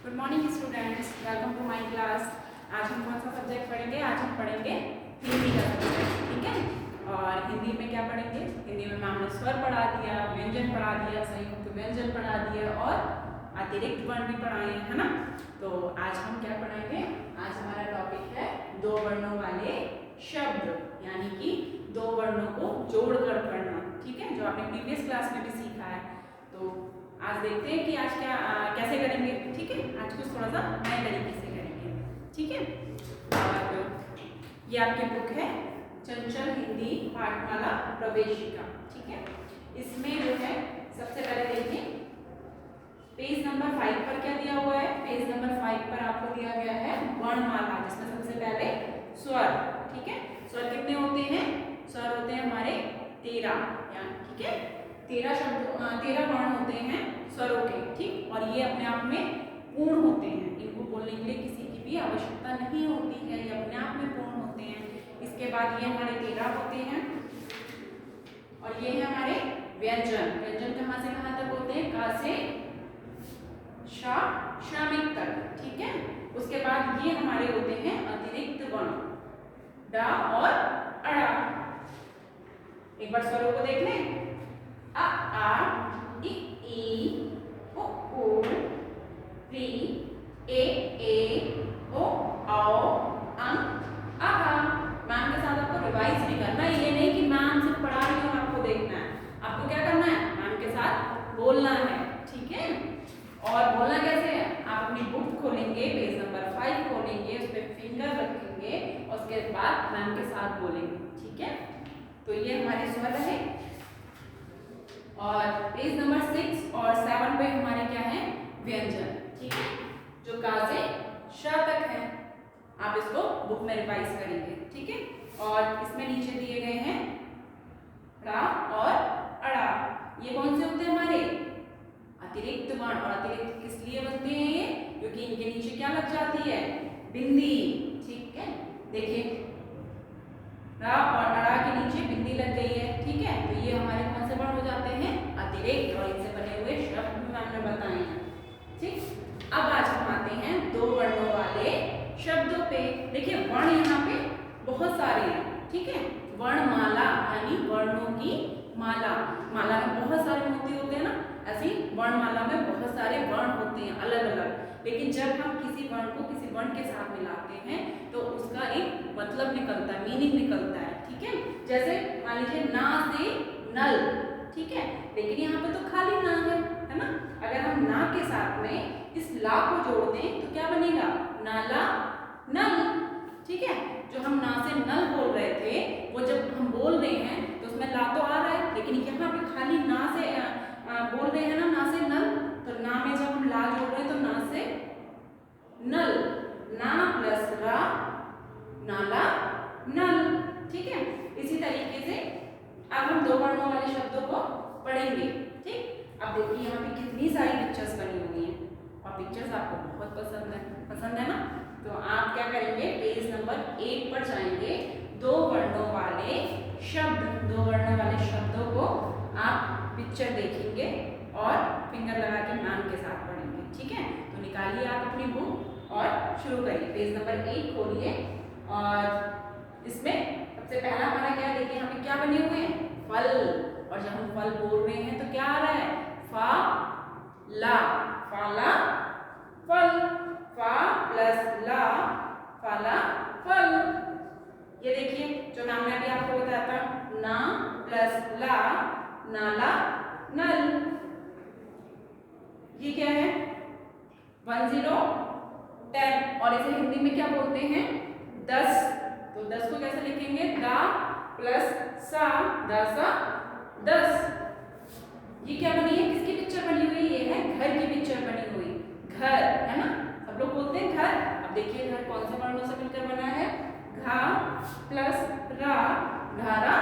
Good morning students, welcome to my class. आज हम कौन सा सब्जेक्ट पढ़ेंगे? आज हम पढ़ेंगे हिंदी का सब्जेक्ट, ठीक है। और हिंदी में क्या पढ़ेंगे? हिंदी में मैम ने स्वर पढ़ा दिया, व्यंजन पढ़ा दिया, संयुक्त व्यंजन पढ़ा दिया और अतिरिक्त वर्ण भी पढ़ाए हैं, है ना। तो आज हम क्या पढ़ेंगे? आज हमारा टॉपिक है दो वर्णों वाले शब्द, यानी कि दो वर्णों को जोड़कर पढ़ना, ठीक है, जो आपने प्रीवियस क्लास में भी सीखा है। तो आज देखते हैं कि आज कैसे करेंगे, ठीक है। आज कुछ थोड़ा सा नए तरीके से करेंगे, ठीक है। और ये आपकी बुक है चंचल हिंदी पाठमाला प्रवेशिका, ठीक है। इसमें जो है सबसे पहले देखिए पेज नंबर 5 पर क्या दिया हुआ है। पेज नंबर 5 पर आपको दिया गया है वर्णमाला, जिसमें सबसे पहले स्वर, ठीक है। स्वर कितने होते हैं? स्वर होते हैं हमारे 13, ठीक है। 13 वर्ण होते हैं स्वरों के, ठीक। और ये अपने आप में पूर्ण होते हैं, इनको बोलने के लिए किसी की भी आवश्यकता नहीं होती है, ये अपने आप में पूर्ण होते हैं। इसके बाद ये हमारे 13 होते हैं और ये है हमारे व्यंजन। व्यंजन कहाँ से कहाँ तक होते हैं? का से श्रामिक तक, ठीक है। उसके बाद ये हमारे होते हैं अतिरिक्त वर्ण, डा और अड़ा। एक बार स्वरों को देख लें। अ आ इ ई उ ऊ री ए ओ औ अं आहा। मैम के साथ आपको रिवाइज भी करना है, ये नहीं कि मैम सिर्फ पढ़ा रही हो आपको देखना है। आपको क्या करना है? मैम के साथ बोलना है, ठीक है। और बोलना कैसे है? आप अपनी बुक खोलेंगे, पेज नंबर 5 खोलेंगे, उस पर फिंगर रखेंगे और उसके बाद मैम के साथ बोलेंगे, ठीक है। तो ये हमारे स्वर रहे। और पेज नंबर 6 और 7 पे हमारे क्या है? व्यंजन, ठीक है, जो का से श तक है। आप इसको बुक में रिवाइज करेंगे, ठीक है। और इसमें नीचे दिए गए हैं रा और अड़ा। ये कौन से होते हैं? हमारे अतिरिक्त वर्ण। और अतिरिक्त किस लिए बनते हैं ये? क्योंकि इनके नीचे क्या लग जाती है? बिंदी, ठीक है। देखिए रा और अड़ा के नीचे बिंदी लग गई है, ठीक है। तो ये हमारे कौन से वर्ण हो जाते हैं? अतिरिक्त। और इनसे बने हुए शब्द भी मैंने बताए हैं, ठीक। अब आज हम आते हैं दो वर्णों वाले शब्दों पे। देखिए वर्ण यहाँ पे बहुत सारे हैं, ठीक है। वर्णमाला यानी वर्णों की माला। माला में बहुत सारे मोती होते हैं ना, ऐसी वर्णमाला में बहुत सारे वर्ण होते हैं अलग अलग। लेकिन जब हम किसी वर्ण को किसी वर्ण के साथ मिलाते हैं तो उसका एक मतलब निकलता है, मीनिंग निकलता है, ठीक है। जैसे मान लीजिए ना से नल, ठीक है। लेकिन यहाँ पे तो खाली ना है ना। अगर हम ना के साथ में इस ला को जोड़ दें तो क्या बनेगा? नाला नल, ठीक है। जो हम ना से नल बोल रहे थे वो जब हम बोल रहे हैं तो उसमें ला तो आ रहा है, लेकिन यहाँ पे खाली ना से बोल रहे हैं ना से नल। तो ना में जब हम ला जोड़ रहे हैं तो ना से नल, ना प्लस रा नाला नल, ठीक है। इसी तरीके से अब हम दो वर्णों वाले शब्दों को पढ़ेंगे, ठीक। अब देखिए यहाँ पे कितनी सारी पिक्चर्स बनी हुई हैं और पिक्चर्स आपको बहुत पसंद है ना। तो आप क्या करेंगे? पेज नंबर 8 पर जाएंगे। दो वर्णों वाले शब्द, दो वर्णों वाले शब्दों को आप पिक्चर देखेंगे और फिंगर लगा के मैम के साथ पढ़ेंगे, ठीक है। तो निकालिए आप अपनी बुक और शुरू करिए। पेज नंबर 8 खोलिए और इसमें सबसे पहला हमारा क्या है? देखिए यहाँ पे क्या बने हुए हैं? फल। और जब हम फल बोल रहे हैं तो क्या आ रहा है? फा ला, फाला फल, फा प्लस ला फाला फल। ये देखिए जो मैम ने अभी आपको बताया था, ना प्लस ला नाला नल। ये क्या है? 1 0 10। और इसे हिंदी में क्या बोलते हैं? 10। तो 10 को कैसे लिखेंगे? दा प्लस सा, दसा 10। ये क्या बनी है? किसकी पिक्चर बनी हुई? ये है घर की पिक्चर बनी हुई। घर, है ना, सब लोग बोलते हैं घर। अब देखिए घर कौन से वर्णों से मिलकर बना है? घा प्लस रा, घारा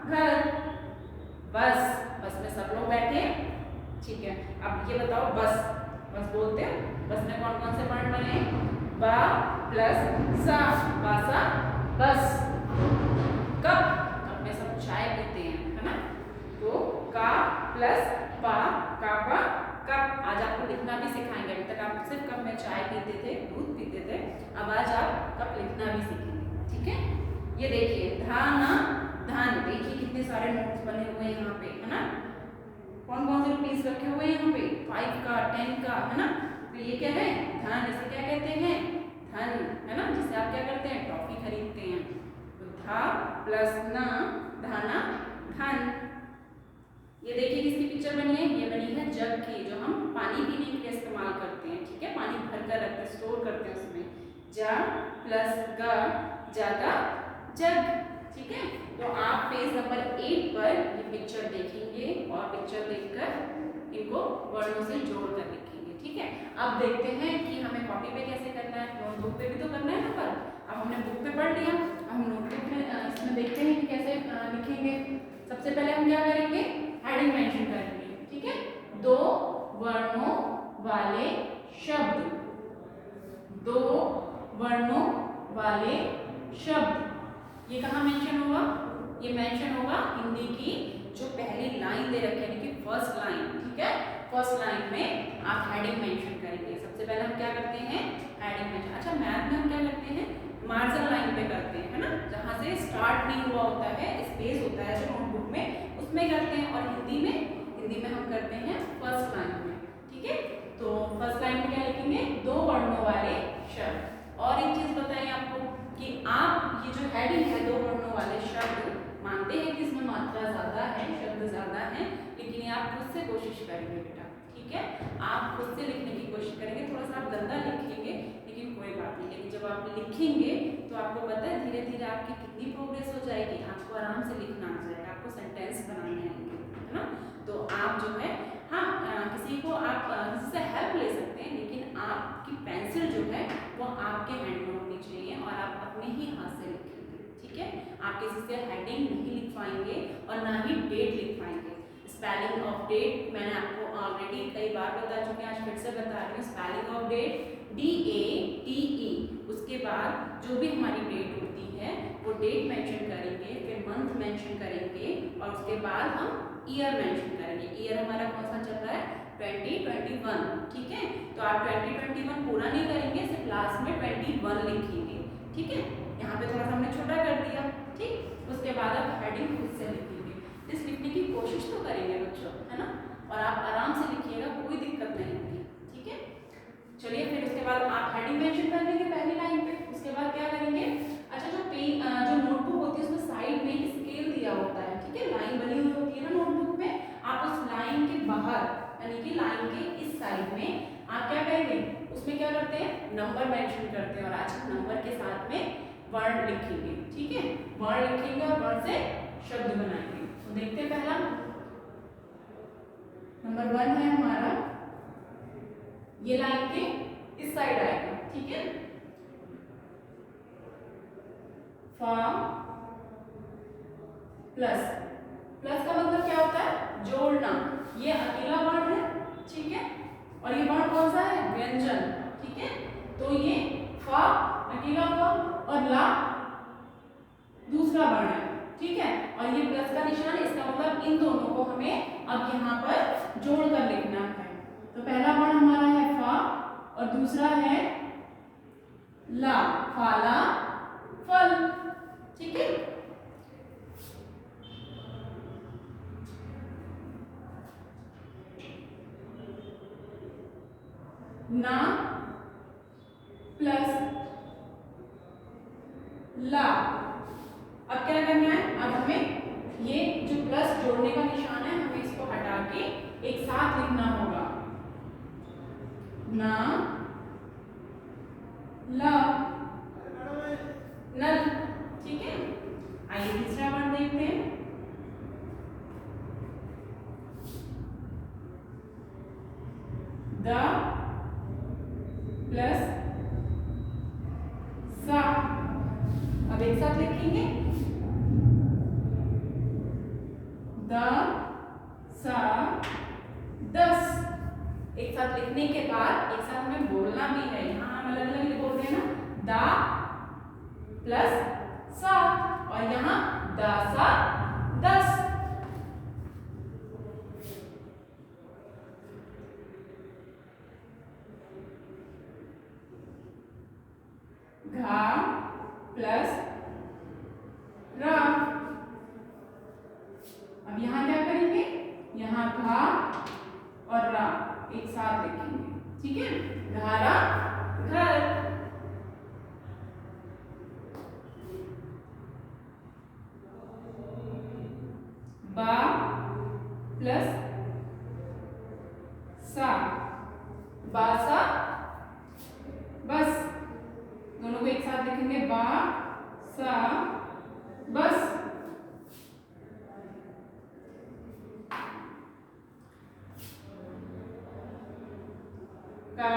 घर। बस, बस में सब लोग बैठे, ठीक है। अब ये बताओ बस, बस बोलते हो? बस में कौन कौन से वर्ण बने? बा प्लस सा, बासा बस। कप, कप में सब चाय पीते हैं, है ना। तो का प्लस पा, कापा कप, आज आपको लिखना भी सिखाएंगे। अभी तक आप सिर्फ कप में चाय पीते थे, दूध पीते थे, अब आज आप कप लिखना भी सीखेंगे, ठीक है। ये देखिए धाना धान, देखिए कितने सारे नोट्स बने हुए हैं यहाँ पे, है ना। कौन कौन से रुपीस रखे हुए हैं यहाँ पे, 5 का, 10 का, है ना। तो ये क्या है, धन, इसे क्या कहते हैं, धन, है ना, जिससे आप क्या करते हैं, टॉफी खरीदते हैं। तो धा प्लस ना, धाना धन। ये देखिए किसकी पिक्चर बनी है, ये बनी है जग की, जो हम पानी पीने के लिए इस्तेमाल करते हैं, ठीक है। पानी भर कर रखते हैं, स्टोर करते हैं उसमें। जा प्लस ग, ज्यादा जग, ठीक है। तो आप पेज नंबर 8 पर ये पिक्चर देखेंगे और पिक्चर देखकर इनको वर्णों से जोड़कर लिखेंगे, ठीक है। अब देखते हैं कि हमें कॉपी पे कैसे करना है, नोटबुक पे भी तो करना है ना। पर अब हमने बुक पे पढ़ लिया, अब हम नोटबुक में इसमें देखते हैं कि कैसे लिखेंगे। सबसे पहले हम क्या करेंगे, हेडिंग मेंशन करेंगे, ठीक है। 2 वर्णों वाले शब्द, 2 वर्णों वाले शब्द, ये कहाँ मेंशन होगा, ये मेंशन होगा हिंदी की जो पहली लाइन दे रखी है, यानी कि फर्स्ट लाइन, ठीक है। फर्स्ट लाइन में आप हेडिंग मेंशन करेंगे। सबसे पहले हम क्या करते हैं, हेडिंग मेंशन। अच्छा, मैथ में हम क्या करते हैं, मार्जिन लाइन पे करते हैं, है ना, जहाँ से स्टार्ट नहीं हुआ होता है, स्पेस होता है जो नोटबुक में, उसमें करते हैं। और हिंदी में हम करते हैं फर्स्ट लाइन में, ठीक है। तो फर्स्ट लाइन में क्या लिखेंगे, 2 वर्णों वाले शब्द। और एक चीज बताइए आपको कि आप ये जो हेडिंग है 2 वर्णों वाले शब्द, मानते हैं कि इसमें मात्रा ज्यादा है, शब्द ज्यादा है, लेकिन ये आप खुद से कोशिश करेंगे बेटा, ठीक है। आप खुद से लिखने की कोशिश करेंगे, थोड़ा सा आप गंदा लिखेंगे लेकिन कोई बात नहीं। लेकिन जब आप लिखेंगे तो आपको पता है धीरे धीरे आपकी कितनी प्रोग्रेस हो जाएगी, आपको आराम से लिखना आ जाएगा, आपको सेंटेंस बनाने आएंगे, है ना। तो आप जो है, हाँ, किसी को आप किसी से हेल्प ले सकते हैं, लेकिन आपकी पेंसिल जो है वो आपके हैंड में होनी चाहिए और आप अपने ही हाथ से लिखेंगे, ठीक है। आप किसी से हेडिंग नहीं लिख पाएंगे और ना ही डेट लिख पाएंगे। स्पेलिंग ऑफ डेट मैंने आपको ऑलरेडी कई बार बता चुकी हूँ, आज फिर से बता रही हूँ। स्पेलिंग ऑफ डेट DATE, उसके बाद जो भी हमारी डेट होती है वो डेट मेंशन करेंगे, फिर मंथ मेंशन करेंगे और उसके बाद हम ईयर मेंशन करेंगे। ईयर हमारा कौन सा चल रहा है, 2021, ठीक है। तो आप 2021 पूरा नहीं करेंगे, सिर्फ लास्ट में 21 लिखेंगे, ठीक है। यहाँ पे थोड़ा सा हमने छोटा कर दिया, ठीक। उसके बाद आप हेडिंग खुद से लिखेंगे। इस लिखने की कोशिश तो करेंगे बच्चों, है ना, और आप आराम से लिखिएगा, कोई दिक्कत नहीं होगी, ठीक है। चलिए, फिर उसके बाद आप हेडिंग मेंशन कर लेंगे पहली लाइन पे। उसके बाद क्या करेंगे, अच्छा, जो नोटबुक होती है उसमें साइड में स्केल दिया होता है, ठीक है, लाइन बनी हुई होती है ना नोटबुक में। आप उस लाइन के बाहर, यानी कि लाइन के इस साइड में आप क्या करेंगे, उसमें क्या करते हैं, नंबर मेंशन करते हैं। और आज नंबर के साथ में वर्ड लिखेंगे, ठीक है, वर्ड लिखेंगे और वर्ड से शब्द बनाएंगे। तो देखते हैं, पहला नंबर 1 है हमारा, ये लाइन के इस साइड आएगा, ठीक है। फा प्लस, प्लस का मतलब क्या होता है, जोड़ना। ये अकेला वर्ड है, ठीक है, और ये वर्ड कौन सा है, व्यंजन, ठीक है। तो ये फा अकेला हुआ और ला दूसरा वर्ड है, ठीक है। और ये प्लस का निशान, इसका मतलब इन दोनों को हमें अब यहाँ पर जोड़कर लिखना है। तो पहला वर्ड हमारा है फा और दूसरा है ला, फाला फल, ठीक है। ना प्लस ला, अब क्या करना है, अब हमें ये जो प्लस जोड़ने का निशान है, हमें इसको हटा के एक साथ लिखना होगा, ना ला नल, ठीक है। आइए तीसरा वर्ड देखते हैं, द प्लस सा, अब एक साथ लिखेंगे, द सा दस। एक साथ लिखने के बाद एक साथ हमें बोलना भी है, यहाँ हम अलग अलग बोलते हैं ना, दा प्लस सा, और यहाँ दा सा दस। घा प्लस रा। अब यहाँ क्या करेंगे, यहाँ घा और रा एक साथ लिखेंगे, ठीक है, घारा घर। बा प्लस सा, बासा बस। दोनों को एक साथ लिखेंगे, बा सा बस। का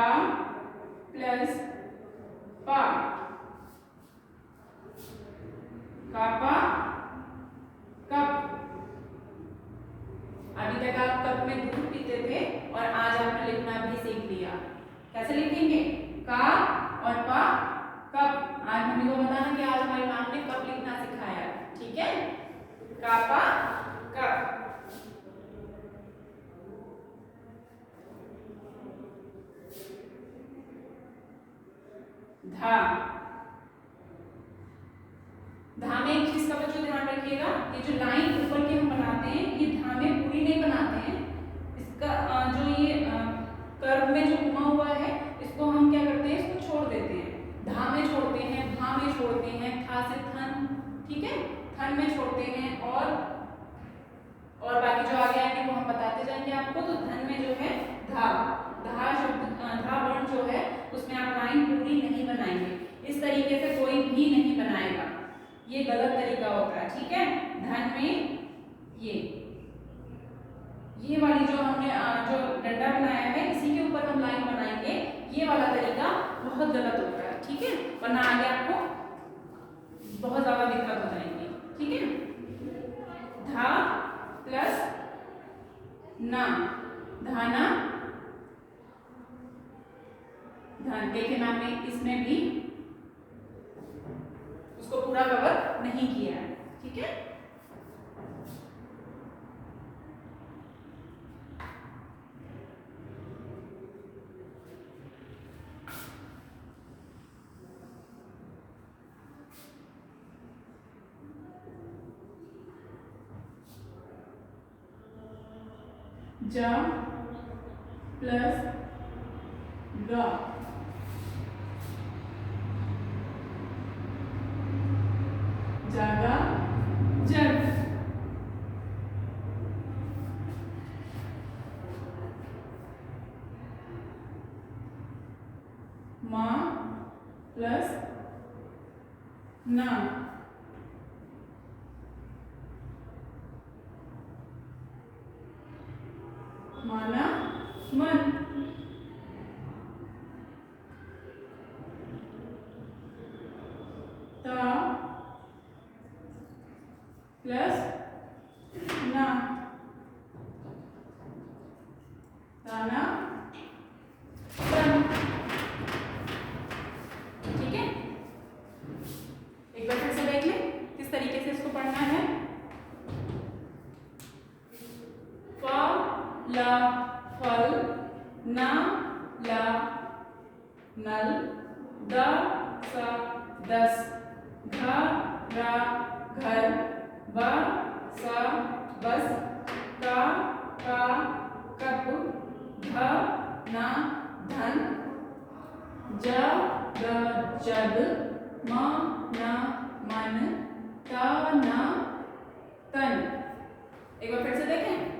प्लस पा, कापा कप। अभी तक आप कप में दूध पीते थे और आज आपने लिखना भी सीख लिया। कैसे लिखेंगे, का और पा कप। आज मम्मी को बताना कि आज हमारी मैम ने कप लिखना सिखाया, ठीक है। कापा कप। धा, धा में एक चीज का बच्चों ध्यान रखिएगा, ये जो लाइन ऊपर की हम बनाते हैं ये धा में पूरी नहीं बनाते हैं। इसका जो ये कर्व में जो घुमा हुआ है इसको हम क्या करते हैं, इसको छोड़ देते हैं। धा में छोड़ते हैं, भा में छोड़ते हैं, था से थन, ठीक है, थन में छोड़ते हैं और बाकी जो आगे आएंगे वो हम बताते जाएंगे आपको। तो धन में जो है धा, धा शब्द, धा वर्ण जो है उसमें आप लाइन पूरी नहीं बनाएंगे। इस तरीके से कोई भी नहीं बनाएगा, ये गलत तरीका होता है, ठीक है। धन में ये वाली जो हमने जो डंडा बनाया है इसी के ऊपर हम लाइन बनाएंगे, ये वाला तरीका बहुत गलत होता है, ठीक है, वरना आगे आपको बहुत ज्यादा दिक्कत हो जाएगी, ठीक है। धा प्लस ना, धाना धन। देखिए मैम ने इसमें भी उसको पूरा कवर नहीं किया है, ठीक है। जा प्लस गा, जागा जग। माँ प्लस ना, माना मन। ता प्लस ना, ताना तन, ठीक है। एक बार फिर से देख लें किस तरीके से इसको पढ़ना है। फ ला फल, ना ला नल, द सा दस, घ रा घर, ब सा बस, का कप, ध ना धन, ज ग जग, म न मन, त न तन। एक बार फिर से देखें।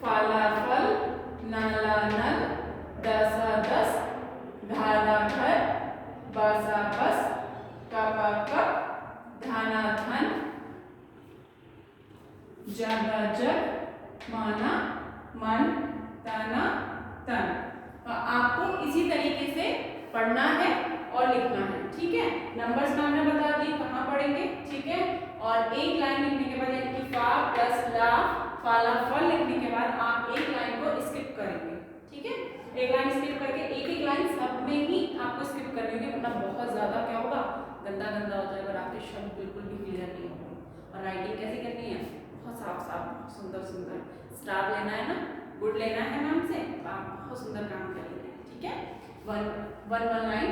फाला फल, नाला नल, दसा दस, धारा घर, बासा बस, कापा कप, धाना धन, जागा जग, माना मन, ताना तन। आपको इसी तरीके से पढ़ना है और लिखना है, ठीक है। नंबर्स में हमने बता दी कहाँ पढ़ेंगे, ठीक है। और एक लाइन लिखने के बाद यानी कि फा प्लस ला फाला फल लिखने के बाद आप एक लाइन को स्किप करेंगे, ठीक है। एक लाइन स्किप करके एक लाइन सब में ही आपको स्किप करनी होगी, वरना बहुत ज्यादा क्या होगा, गंदा गंदा हो जाएगा और आपके शब्द बिल्कुल भी क्लियर नहीं होंगे। और राइटिंग कैसी करनी है, बहुत साफ साफ सुंदर सुंदर। स्टार लेना है ना, गुड लेना है नाम से, तो आप बहुत सुंदर काम करेंगे, ठीक है। वन लाइन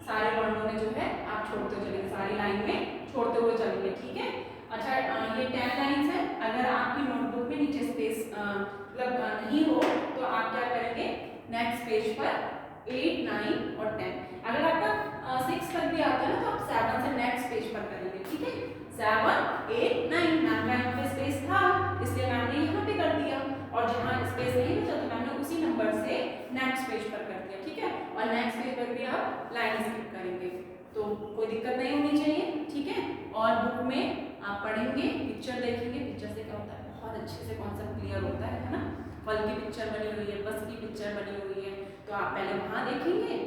सारे वर्णों में जो है आप छोड़ते हुए चलेंगे, सारी लाइन में छोड़ते हुए चलेंगे, ठीक है। अच्छा, ये 10 लाइन्स है। अगर आपकी नोटबुक में नीचे स्पेस मतलब नहीं हो तो आप क्या करेंगे, नेक्स्ट पेज पर 8, 9 और 10। अगर आपका 6 तक भी आता है ना तो आप 7 से नेक्स्ट पेज पर करेंगे, ठीक है। 7, 8, 9 मैम का यहाँ पे स्पेस था इसलिए मैम ने यहाँ पे कर दिया, और जहाँ स्पेस नहीं बचा तो मैम ने उसी नंबर से नेक्स्ट पेज पर कर दिया, ठीक है। और नेक्स्ट पेज पर भी आप लाइन स्किप करेंगे तो कोई दिक्कत नहीं होनी चाहिए, ठीक है। और बुक में आप पढ़ेंगे, पिक्चर देखेंगे, पिक्चर से क्या होता है, बहुत अच्छे से कॉन्सेप्ट क्लियर होता है ना। फल की पिक्चर बनी हुई है, बस की पिक्चर बनी हुई है, तो आप पहले वहाँ देखेंगे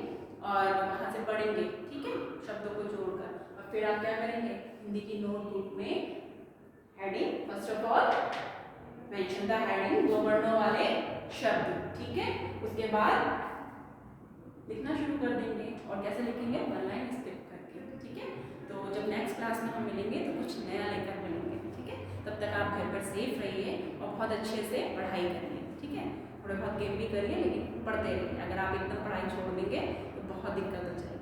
और वहाँ से पढ़ेंगे, ठीक है, शब्दों को जोड़कर। और फिर आप क्या करेंगे, हिंदी की नोटबुक में heading, first of all mention the heading, 2 वर्णों वाले शब्द, ठीक है। उसके बाद लिखना शुरू कर देंगे, और कैसे लिखेंगे, 1 लाइन स्किप करके, ठीक है। तो जब नेक्स्ट क्लास में हम मिलेंगे तो कुछ नया लेकर मिलेंगे, ठीक है। तब तक आप घर पर सेफ रहिए और बहुत अच्छे से पढ़ाई करिए, ठीक है। थोड़े बहुत गेम भी करिए लेकिन पढ़ते रहिए। अगर आप एकदम पढ़ाई छोड़ देंगे तो बहुत दिक्कत हो जाएगी।